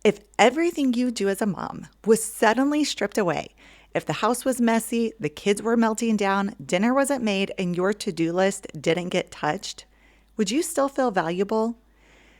If everything you do as a mom was suddenly stripped away, if the house was messy, the kids were melting down, dinner wasn't made, and your to-do list didn't get touched, would you still feel valuable?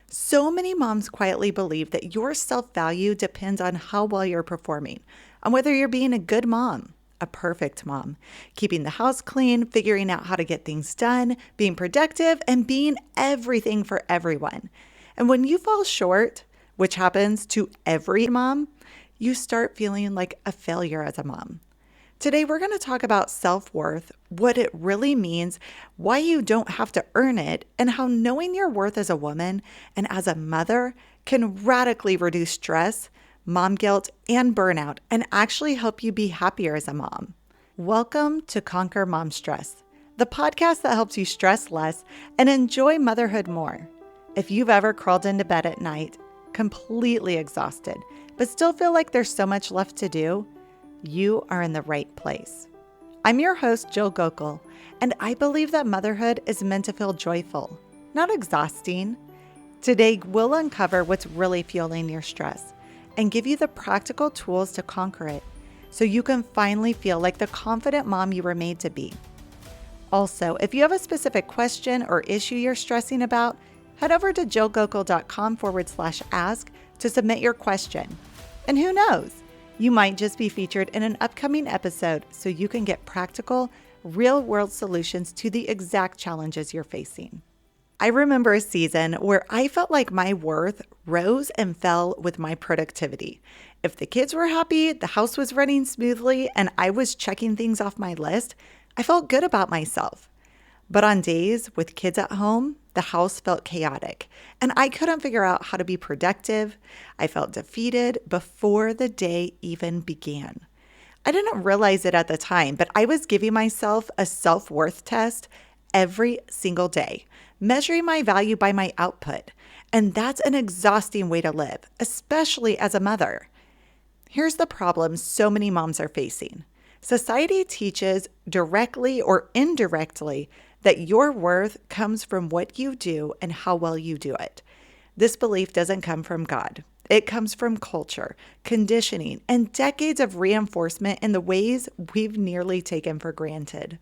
So many moms quietly believe that your self-value depends on how well you're performing, on whether you're being a good mom, a perfect mom, keeping the house clean, figuring out how to get things done, being productive, and being everything for everyone. And when you fall short, which happens to every mom, you start feeling like a failure as a mom. Today, we're going to talk about self-worth, what it really means, why you don't have to earn it, and how knowing your worth as a woman and as a mother can radically reduce stress, mom guilt, and burnout, and actually help you be happier as a mom. Welcome to Conquer Mom Stress, the podcast that helps you stress less and enjoy motherhood more. If you've ever crawled into bed at night, completely exhausted, but still feel like there's so much left to do, you are in the right place. I'm your host, Jill Gockel, and I believe that motherhood is meant to feel joyful, not exhausting. Today, we'll uncover what's really fueling your stress and give you the practical tools to conquer it so you can finally feel like the confident mom you were made to be. Also, if you have a specific question or issue you're stressing about, head over to jillgockel.com/ask to submit your question. And who knows, you might just be featured in an upcoming episode so you can get practical, real-world solutions to the exact challenges you're facing. I remember a season where I felt like my worth rose and fell with my productivity. If the kids were happy, the house was running smoothly, and I was checking things off my list, I felt good about myself. But on days with kids at home, the house felt chaotic, and I couldn't figure out how to be productive. I felt defeated before the day even began. I didn't realize it at the time, but I was giving myself a self-worth test every single day, measuring my value by my output. And that's an exhausting way to live, especially as a mother. Here's the problem so many moms are facing. Society teaches directly or indirectly that your worth comes from what you do and how well you do it. This belief doesn't come from God. It comes from culture, conditioning, and decades of reinforcement in the ways we've nearly taken for granted.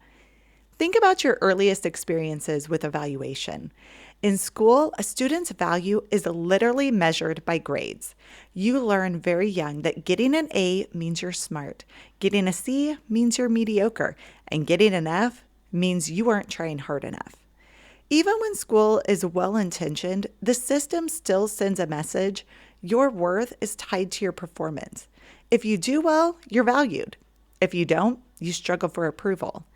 Think about your earliest experiences with evaluation. In school, a student's value is literally measured by grades. You learn very young that getting an A means you're smart, getting a C means you're mediocre, and getting an F means you aren't trying hard enough. Even when school is well-intentioned, the system still sends a message: your worth is tied to your performance. If you do well, you're valued. If you don't, you struggle for approval.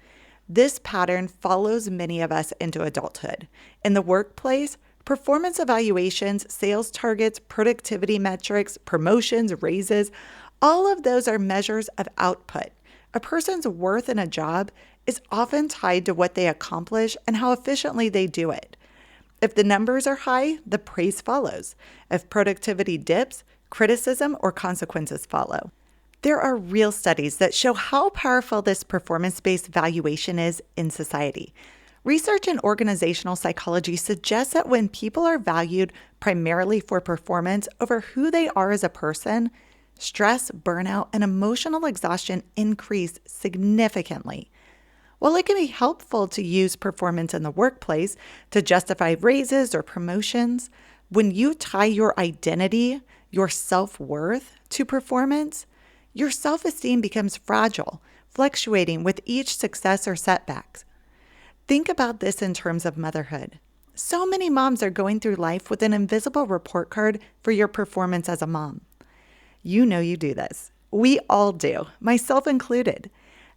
This pattern follows many of us into adulthood. In the workplace, performance evaluations, sales targets, productivity metrics, promotions, raises, all of those are measures of output. A person's worth in a job is often tied to what they accomplish and how efficiently they do it. If the numbers are high, the praise follows. If productivity dips, criticism or consequences follow. There are real studies that show how powerful this performance-based valuation is in society. Research in organizational psychology suggests that when people are valued primarily for performance over who they are as a person, stress, burnout, and emotional exhaustion increase significantly. While it can be helpful to use performance in the workplace to justify raises or promotions, when you tie your identity, your self-worth, to performance, your self-esteem becomes fragile, fluctuating with each success or setback. Think about this in terms of motherhood. So many moms are going through life with an invisible report card for your performance as a mom. You know you do this. We all do, myself included.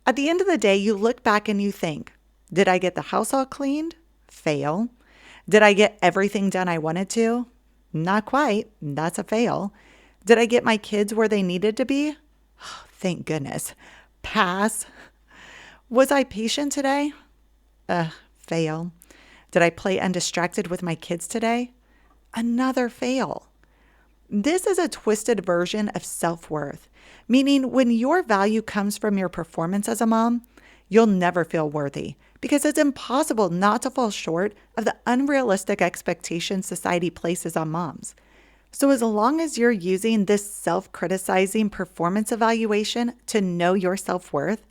At the end of the day, you look back and you think, did I get the house all cleaned? Fail. Did I get everything done I wanted to? Not quite. That's a fail. Did I get my kids where they needed to be? Thank goodness. Pass. Was I patient today? Fail. Did I play undistracted with my kids today? Another fail. This is a twisted version of self-worth, meaning when your value comes from your performance as a mom, you'll never feel worthy because it's impossible not to fall short of the unrealistic expectations society places on moms. So as long as you're using this self-criticizing performance evaluation to know your self-worth,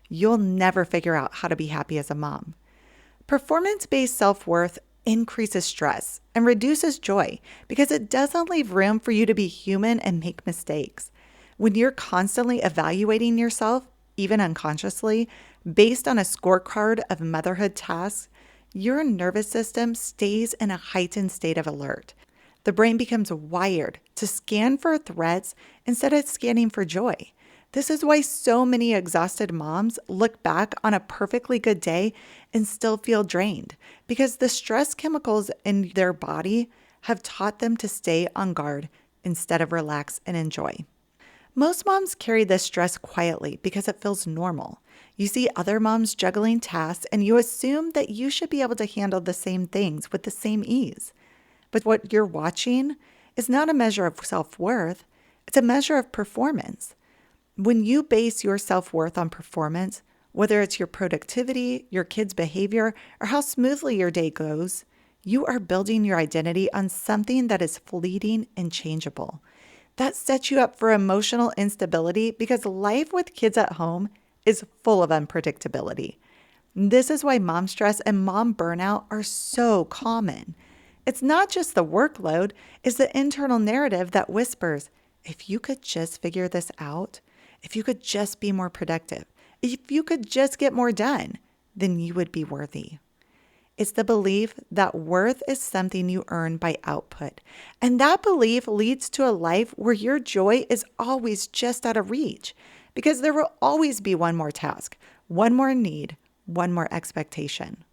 you'll never figure out how to be happy as a mom. Performance-based self-worth increases stress and reduces joy because it doesn't leave room for you to be human and make mistakes. When you're constantly evaluating yourself, even unconsciously, based on a scorecard of motherhood tasks, your nervous system stays in a heightened state of alert. The brain becomes wired to scan for threats instead of scanning for joy. This is why so many exhausted moms look back on a perfectly good day and still feel drained, because the stress chemicals in their body have taught them to stay on guard instead of relax and enjoy. Most moms carry this stress quietly because it feels normal. You see other moms juggling tasks and you assume that you should be able to handle the same things with the same ease. But what you're watching is not a measure of self-worth, it's a measure of performance. When you base your self-worth on performance, whether it's your productivity, your kids' behavior, or how smoothly your day goes, you are building your identity on something that is fleeting and changeable. That sets you up for emotional instability because life with kids at home is full of unpredictability. This is why mom stress and mom burnout are so common. It's not just the workload, it's the internal narrative that whispers, if you could just figure this out, if you could just be more productive, if you could just get more done, then you would be worthy. It's the belief that worth is something you earn by output. And that belief leads to a life where your joy is always just out of reach, because there will always be one more task, one more need, one more expectation.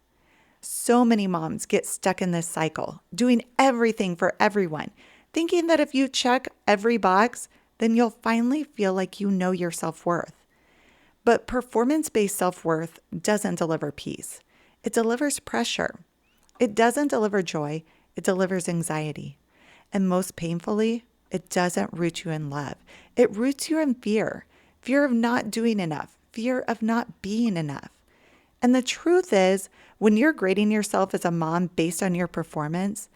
So many moms get stuck in this cycle, doing everything for everyone, thinking that if you check every box, then you'll finally feel like you know your self-worth. But performance-based self-worth doesn't deliver peace. It delivers pressure. It doesn't deliver joy. It delivers anxiety. And most painfully, it doesn't root you in love. It roots you in fear. Fear of not doing enough. Fear of not being enough. And the truth is, when you're grading yourself as a mom based on your performance,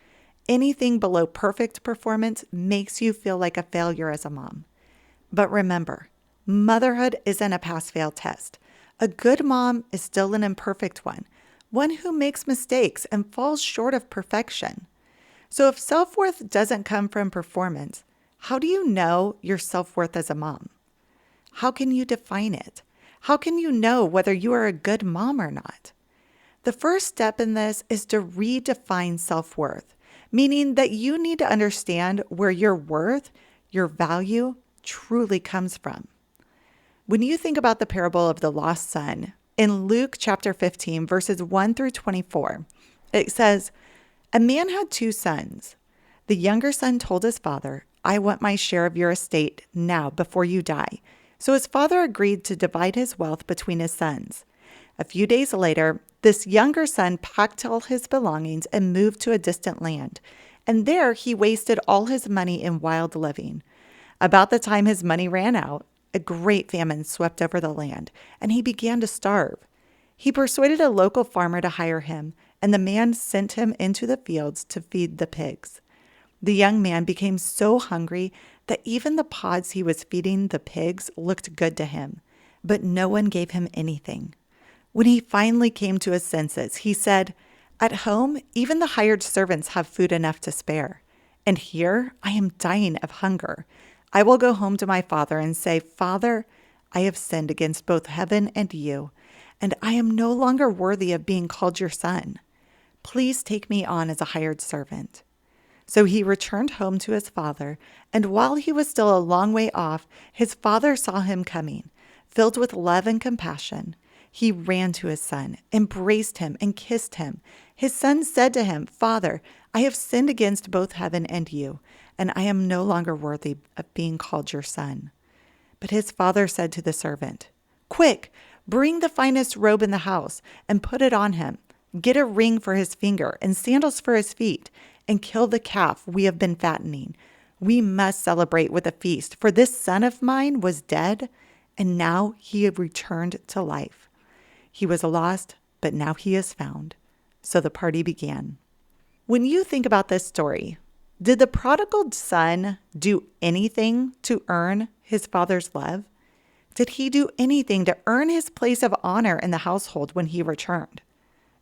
anything below perfect performance makes you feel like a failure as a mom. But remember, motherhood isn't a pass-fail test. A good mom is still an imperfect one who makes mistakes and falls short of perfection. So if self-worth doesn't come from performance, how do you know your self-worth as a mom? How can you define it? How can you know whether you are a good mom or not? The first step in this is to redefine self-worth, meaning that you need to understand where your worth, your value, truly comes from. When you think about the parable of the lost son, in Luke chapter 15, verses 1 through 24, it says, "A man had 2 sons. The younger son told his father, 'I want my share of your estate now before you die.' So his father agreed to divide his wealth between his sons. A few days later, this younger son packed all his belongings and moved to a distant land. And there he wasted all his money in wild living. About the time his money ran out, a great famine swept over the land, and he began to starve. He persuaded a local farmer to hire him, and the man sent him into the fields to feed the pigs. The young man became so hungry that even the pods he was feeding the pigs looked good to him, but no one gave him anything. When he finally came to his senses, he said, 'At home, even the hired servants have food enough to spare, and here I am dying of hunger. I will go home to my father and say, Father, I have sinned against both heaven and you, and I am no longer worthy of being called your son. Please take me on as a hired servant.' So he returned home to his father, and while he was still a long way off, his father saw him coming. Filled with love and compassion, he ran to his son, embraced him, and kissed him. His son said to him, 'Father, I have sinned against both heaven and you, and I am no longer worthy of being called your son.' But his father said to the servant, 'Quick, bring the finest robe in the house and put it on him. Get a ring for his finger and sandals for his feet, and kill the calf we have been fattening. We must celebrate with a feast, for this son of mine was dead, and now he had returned to life. He was lost, but now he is found.' So the party began." When you think about this story, Did the prodigal son do anything to earn his father's love? Did he do anything to earn his place of honor in the household when he returned?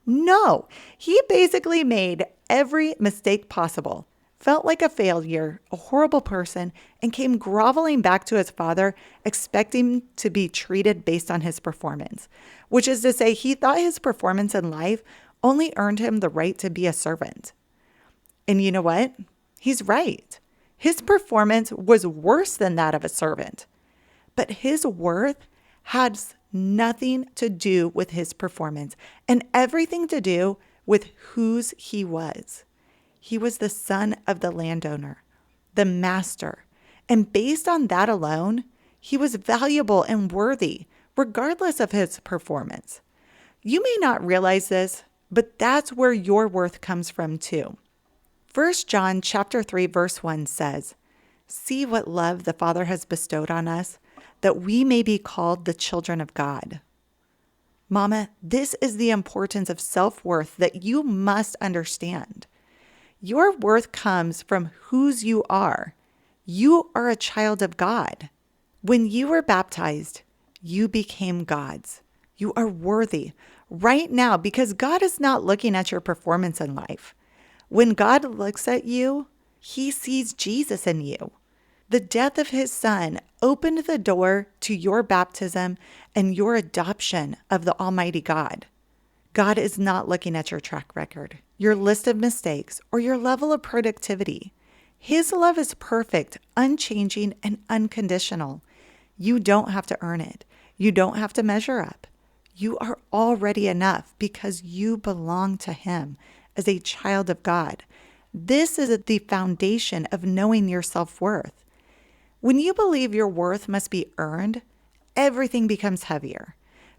No, he basically made every mistake possible, felt like a failure, a horrible person, and came groveling back to his father, expecting to be treated based on his performance, which is to say he thought his performance in life only earned him the right to be a servant. And you know what? He's right. His performance was worse than that of a servant, but his worth has nothing to do with his performance and everything to do with whose he was. He was the son of the landowner, the master, and based on that alone, he was valuable and worthy, regardless of his performance. You may not realize this, but that's where your worth comes from too. 1 John chapter 3, verse 1 says, "See what love the Father has bestowed on us, that we may be called the children of God." Mama, this is the importance of self-worth that you must understand. Your worth comes from whose you are. You are a child of God. When you were baptized, you became God's. You are worthy right now because God is not looking at your performance in life. When God looks at you, he sees Jesus in you. The death of his son opened the door to your baptism and your adoption of the Almighty God. God is not looking at your track record, your list of mistakes, or your level of productivity. His love is perfect, unchanging, and unconditional. You don't have to earn it. You don't have to measure up. You are already enough because you belong to him as a child of God. This is the foundation of knowing your self-worth. When you believe your worth must be earned, everything becomes heavier.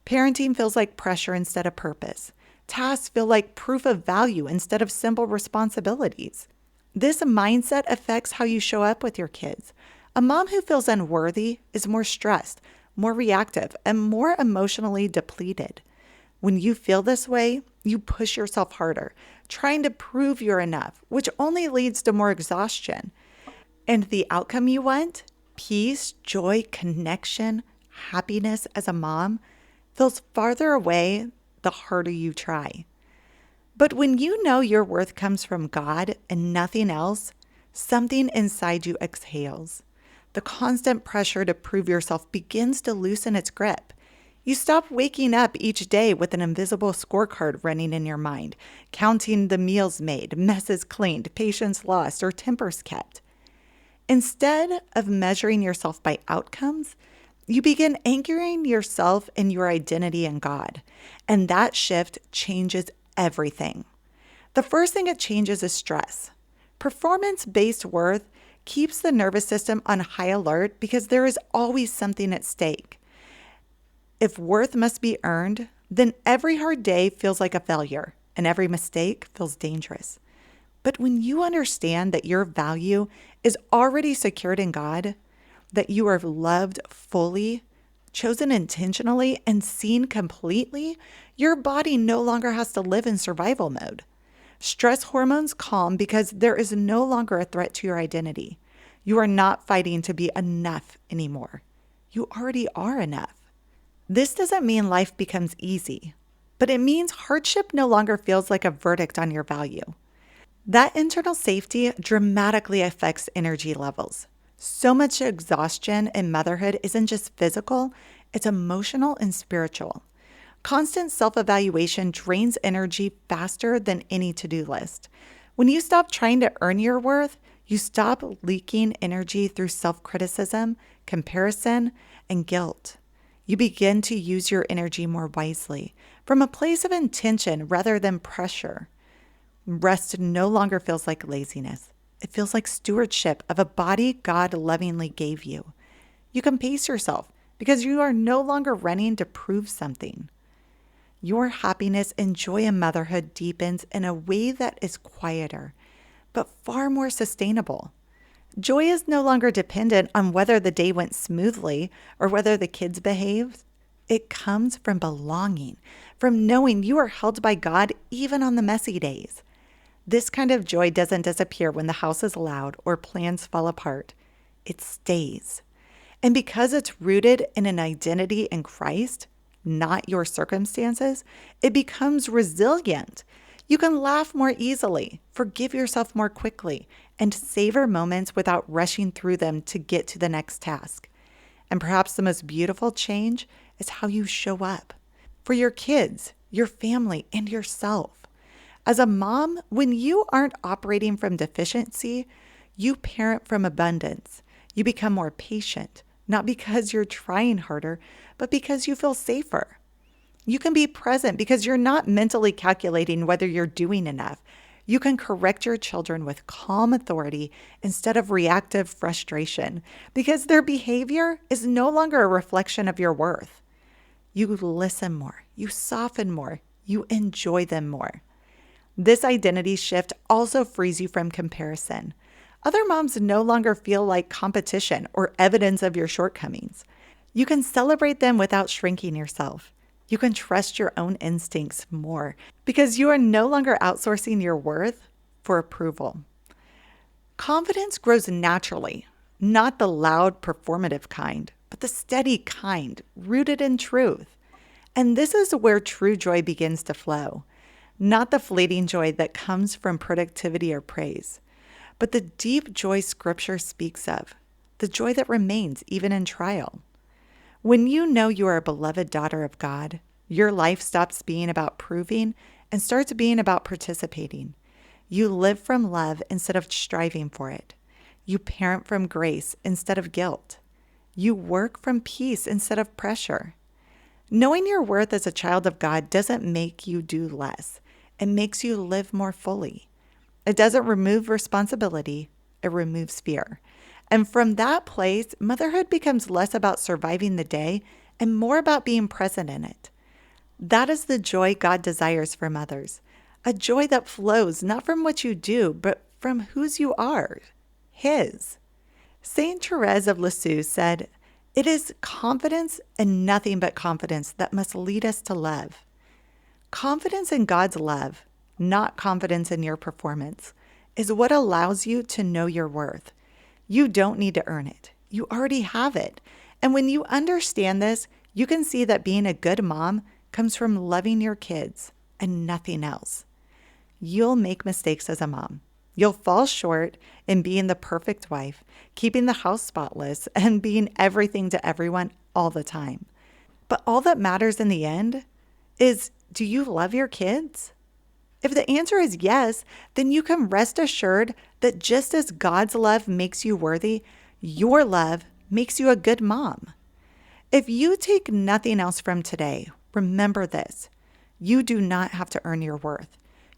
Parenting feels like pressure instead of purpose. Tasks feel like proof of value instead of simple responsibilities. This mindset affects how you show up with your kids. A mom who feels unworthy is more stressed, more reactive, and more emotionally depleted. When you feel this way, you push yourself harder, trying to prove you're enough, which only leads to more exhaustion. And the outcome you want, peace, joy, connection, happiness as a mom, feels farther away the harder you try. But when you know your worth comes from God and nothing else, something inside you exhales. The constant pressure to prove yourself begins to loosen its grip. You stop waking up each day with an invisible scorecard running in your mind, counting the meals made, messes cleaned, patience lost, or tempers kept. Instead of measuring yourself by outcomes, you begin anchoring yourself in your identity in God, and that shift changes everything. The first thing it changes is stress. Performance-based worth keeps the nervous system on high alert because there is always something at stake. If worth must be earned, then every hard day feels like a failure and every mistake feels dangerous. But when you understand that your value is already secured in God, that you are loved fully, chosen intentionally, and seen completely, your body no longer has to live in survival mode. Stress hormones calm because there is no longer a threat to your identity. You are not fighting to be enough anymore. You already are enough. This doesn't mean life becomes easy, but it means hardship no longer feels like a verdict on your value. That internal safety dramatically affects energy levels. So much exhaustion in motherhood isn't just physical, it's emotional and spiritual. Constant self-evaluation drains energy faster than any to-do list. When you stop trying to earn your worth, you stop leaking energy through self-criticism, comparison, and guilt. You begin to use your energy more wisely, from a place of intention rather than pressure. Rest no longer feels like laziness. It feels like stewardship of a body God lovingly gave you. You can pace yourself because you are no longer running to prove something. Your happiness and joy in motherhood deepens in a way that is quieter, but far more sustainable. Joy is no longer dependent on whether the day went smoothly or whether the kids behaved. It comes from belonging, from knowing you are held by God even on the messy days. This kind of joy doesn't disappear when the house is loud or plans fall apart. It stays. And because it's rooted in an identity in Christ, not your circumstances, it becomes resilient. You can laugh more easily, forgive yourself more quickly, and savor moments without rushing through them to get to the next task. And perhaps the most beautiful change is how you show up for your kids, your family, and yourself. As a mom, when you aren't operating from deficiency, you parent from abundance. You become more patient, not because you're trying harder, but because you feel safer. You can be present because you're not mentally calculating whether you're doing enough. You can correct your children with calm authority instead of reactive frustration because their behavior is no longer a reflection of your worth. You listen more, you soften more, you enjoy them more. This identity shift also frees you from comparison. Other moms no longer feel like competition or evidence of your shortcomings. You can celebrate them without shrinking yourself. You can trust your own instincts more because you are no longer outsourcing your worth for approval. Confidence grows naturally, not the loud performative kind, but the steady kind rooted in truth. And this is where true joy begins to flow, not the fleeting joy that comes from productivity or praise, but the deep joy Scripture speaks of, the joy that remains even in trial. When you know you are a beloved daughter of God, your life stops being about proving and starts being about participating. You live from love instead of striving for it. You parent from grace instead of guilt. You work from peace instead of pressure. Knowing your worth as a child of God doesn't make you do less. It makes you live more fully. It doesn't remove responsibility. It removes fear. And from that place, motherhood becomes less about surviving the day and more about being present in it. That is the joy God desires for mothers, a joy that flows not from what you do, but from whose you are, His. Saint Therese of Lisieux said, "It is confidence and nothing but confidence that must lead us to love." Confidence in God's love, not confidence in your performance, is what allows you to know your worth. You don't need to earn it. You already have it. And when you understand this, you can see that being a good mom comes from loving your kids and nothing else. You'll make mistakes as a mom. You'll fall short in being the perfect wife, keeping the house spotless, and being everything to everyone all the time. But all that matters in the end is, do you love your kids? If the answer is yes, then you can rest assured that just as God's love makes you worthy, your love makes you a good mom. If you take nothing else from today, remember this: you do not have to earn your worth.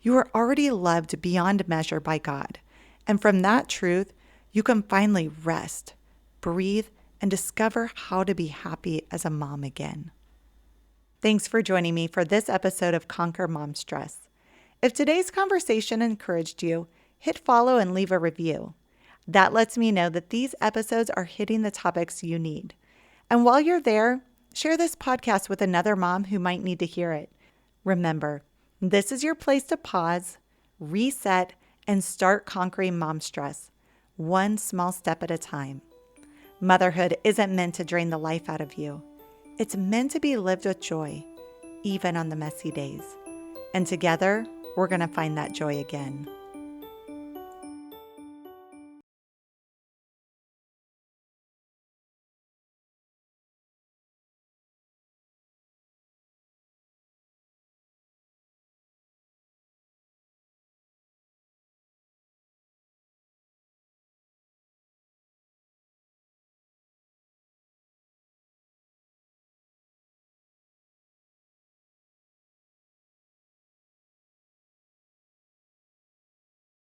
You are already loved beyond measure by God. And from that truth, you can finally rest, breathe, and discover how to be happy as a mom again. Thanks for joining me for this episode of Conquer Mom Stress. If today's conversation encouraged you, hit follow and leave a review. That lets me know that these episodes are hitting the topics you need. And while you're there, share this podcast with another mom who might need to hear it. Remember, this is your place to pause, reset, and start conquering mom stress, one small step at a time. Motherhood isn't meant to drain the life out of you. It's meant to be lived with joy, even on the messy days. And together, we're going to find that joy again.